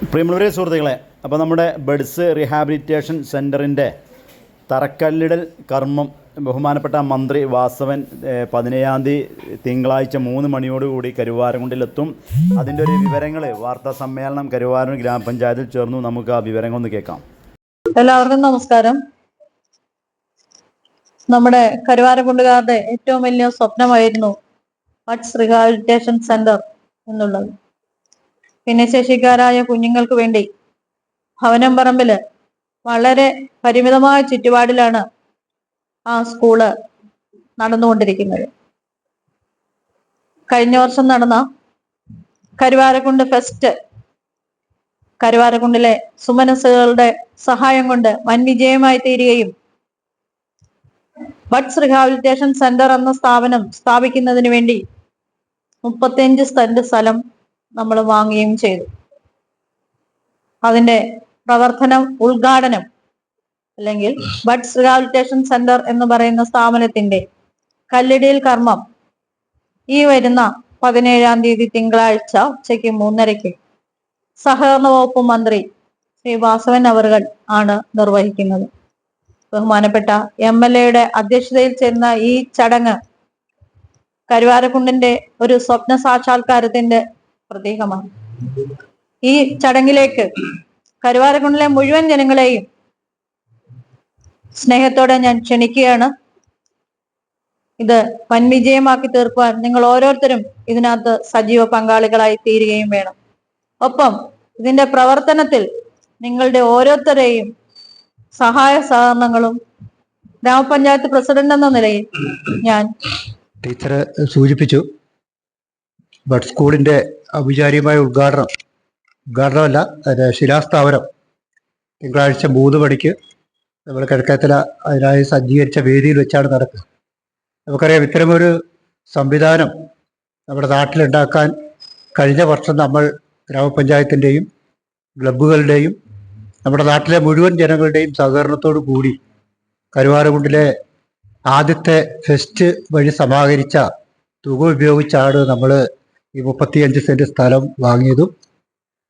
പ്രിയമുള്ളവരെ സുഹൃത്തുക്കളെ, അപ്പോൾ നമ്മുടെ ബഡ്സ് റീഹാബിലിറ്റേഷൻ സെൻറ്ററിൻ്റെ തറക്കല്ലിടൽ കർമ്മം ബഹുമാനപ്പെട്ട മന്ത്രി വാസവൻ 17-ാം തീയതി തിങ്കളാഴ്ച 3 മണിയോടുകൂടി കരുവാരക്കുണ്ടിലെത്തും. അതിൻ്റെ ഒരു വിവരങ്ങൾ വാർത്താ സമ്മേളനം കരുവാരക്കുണ്ട് ഗ്രാമപഞ്ചായത്തിൽ ചേർന്നു. നമുക്ക് ആ വിവരങ്ങൾ ഒന്ന് കേൾക്കാം. എല്ലാവർക്കും നമസ്കാരം. നമ്മുടെ കരുവാരക്കുണ്ടുകാരുടെ ഏറ്റവും വലിയ സ്വപ്നമായിരുന്നു ബഡ്സ് റീഹാബിലിറ്റേഷൻ സെന്റർ എന്നുള്ളത്. ഭിന്നശേഷിക്കാരായ കുഞ്ഞുങ്ങൾക്ക് വേണ്ടി ഭവനം പറമ്പില് വളരെ പരിമിതമായ ചുറ്റുപാടിലാണ് ആ സ്കൂള് നടന്നുകൊണ്ടിരിക്കുന്നത്. കഴിഞ്ഞ വർഷം നടന്ന കരുവാരക്കുണ്ട് ഫെസ്റ്റ് കരുവാരക്കുണ്ടിലെ സുമനസ്സുകളുടെ സഹായം കൊണ്ട് വൻ വിജയമായി തീരുകയും ബഡ്സ് റീഹാബിലിറ്റേഷൻ സെന്റർ എന്ന സ്ഥാപനം സ്ഥാപിക്കുന്നതിന് വേണ്ടി 35 സെന്റ് സ്ഥലം നമ്മൾ വാങ്ങുകയും ചെയ്തു. അതിന്റെ പ്രവർത്തനം ഉദ്ഘാടനം അല്ലെങ്കിൽ ബഡ്സ് റീഹാബിലിറ്റേഷൻ സെന്റർ എന്ന് പറയുന്ന സ്ഥാപനത്തിന്റെ കല്ലിടൽ കർമ്മം ഈ വരുന്ന 17-ാം തീയതി തിങ്കളാഴ്ച ഉച്ചയ്ക്ക് 3:30 സഹകരണ വകുപ്പ് മന്ത്രി ശ്രീ വാസവൻ അവറുകൾ ആണ് നിർവഹിക്കുന്നത്. ബഹുമാനപ്പെട്ട MLA അധ്യക്ഷതയിൽ ചേരുന്ന ഈ ചടങ്ങ് കരുവാരക്കുണ്ടിന്റെ ഒരു സ്വപ്ന സാക്ഷാത്കാരത്തിന്റെ പ്രതീകമാണ്. ഈ ചടങ്ങിലേക്ക് കരുവാരക്കുണ്ടിലെ മുഴുവൻ ജനങ്ങളെയും സ്നേഹത്തോടെ ഞാൻ ക്ഷണിക്കുകയാണ്. ഇത് വൻ വിജയമാക്കി തീർക്കുവാൻ നിങ്ങൾ ഓരോരുത്തരും ഇതിനകത്ത് സജീവ പങ്കാളികളായി തീരുകയും വേണം. ഒപ്പം ഇതിന്റെ പ്രവർത്തനത്തിൽ നിങ്ങളുടെ ഓരോരുത്തരെയും സഹായ സഹകരണങ്ങളും ഗ്രാമപഞ്ചായത്ത് പ്രസിഡന്റ് എന്ന നിലയിൽ ഞാൻ ടീച്ചർ സൂചിപ്പിച്ചു. ബഡ് സ്കൂളിന്റെ ഔപചാരികമായ ഉദ്ഘാടനമല്ല, ശിലാസ്ഥാപനം തിങ്കളാഴ്ച 3 മണിക്ക് നമ്മൾ കിഴക്കേത്തല അതിനായി സജ്ജീകരിച്ച വേദിയിൽ വെച്ചാണ് നടക്കുക. നമുക്കറിയാം, ഇത്തരമൊരു സംവിധാനം നമ്മുടെ നാട്ടിലുണ്ടാക്കാൻ കഴിഞ്ഞ വർഷം നമ്മൾ ഗ്രാമപഞ്ചായത്തിൻ്റെയും ക്ലബ്ബുകളുടെയും നമ്മുടെ നാട്ടിലെ മുഴുവൻ ജനങ്ങളുടെയും സഹകരണത്തോടു കൂടി കരുവാരക്കുണ്ടിലെ ആദ്യത്തെ ഫെസ്റ്റ് വഴി സമാഹരിച്ച തുക ഉപയോഗിച്ചാണ് നമ്മൾ ഈ 35 സെന്റ് സ്ഥലം വാങ്ങിയതും.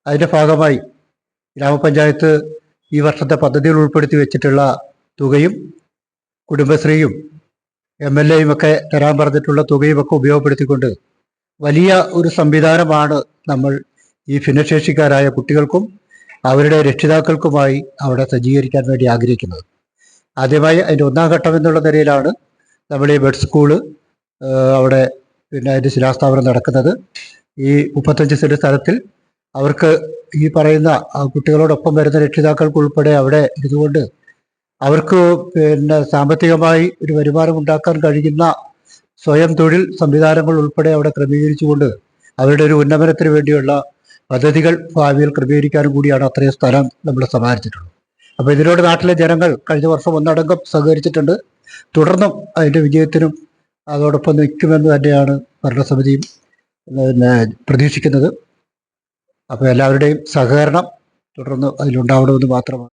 അതിൻ്റെ ഭാഗമായി ഗ്രാമപഞ്ചായത്ത് ഈ വർഷത്തെ പദ്ധതിയിൽ ഉൾപ്പെടുത്തി വെച്ചിട്ടുള്ള തുകയും കുടുംബശ്രീയും MLAയും ഒക്കെ തരാൻ പറഞ്ഞിട്ടുള്ള തുകയും ഒക്കെ ഉപയോഗപ്പെടുത്തിക്കൊണ്ട് വലിയ ഒരു സംവിധാനമാണ് നമ്മൾ ഈ ഭിന്നശേഷിക്കാരായ കുട്ടികൾക്കും അവരുടെ രക്ഷിതാക്കൾക്കുമായി അവിടെ സജ്ജീകരിക്കാൻ വേണ്ടി ആഗ്രഹിക്കുന്നത്. ആദ്യമായി അതിൻ്റെ 1-ാം ഘട്ടം എന്നുള്ള നിലയിലാണ് നമ്മൾ ഈ ബഡ് സ്കൂള് അവിടെ അതിൻ്റെ ശിലാസ്ഥാപനം നടക്കുന്നത്. ഈ 35 സെന്റ് സ്ഥലത്തിൽ അവർക്ക് ഈ പറയുന്ന കുട്ടികളോടൊപ്പം വരുന്ന രക്ഷിതാക്കൾക്ക് ഉൾപ്പെടെ അവിടെ ഇരുന്നുകൊണ്ട് അവർക്ക് സാമ്പത്തികമായി ഒരു വരുമാനം ഉണ്ടാക്കാൻ കഴിയുന്ന സ്വയം തൊഴിൽ സംവിധാനങ്ങൾ ഉൾപ്പെടെ അവിടെ ക്രമീകരിച്ചുകൊണ്ട് അവരുടെ ഒരു ഉന്നമനത്തിന് വേണ്ടിയുള്ള പദ്ധതികൾ ഭാവിയിൽ ക്രമീകരിക്കാനും കൂടിയാണ് അത്രയും സ്ഥലം നമ്മൾ സമാഹരിച്ചിട്ടുള്ളത്. അപ്പോൾ ഇതിനോട് നാട്ടിലെ ജനങ്ങൾ കഴിഞ്ഞ വർഷം ഒന്നടങ്കം സഹകരിച്ചിട്ടുണ്ട്. തുടർന്നും അതിൻ്റെ വിജയത്തിനും അതോടൊപ്പം നിൽക്കുമെന്ന് തന്നെയാണ് ഭരണസമിതിയും പ്രതീക്ഷിക്കുന്നത്. അപ്പോൾ എല്ലാവരുടെയും സഹകരണം തുടർന്ന് അതിലുണ്ടാവണമെന്ന് മാത്രമാണ്.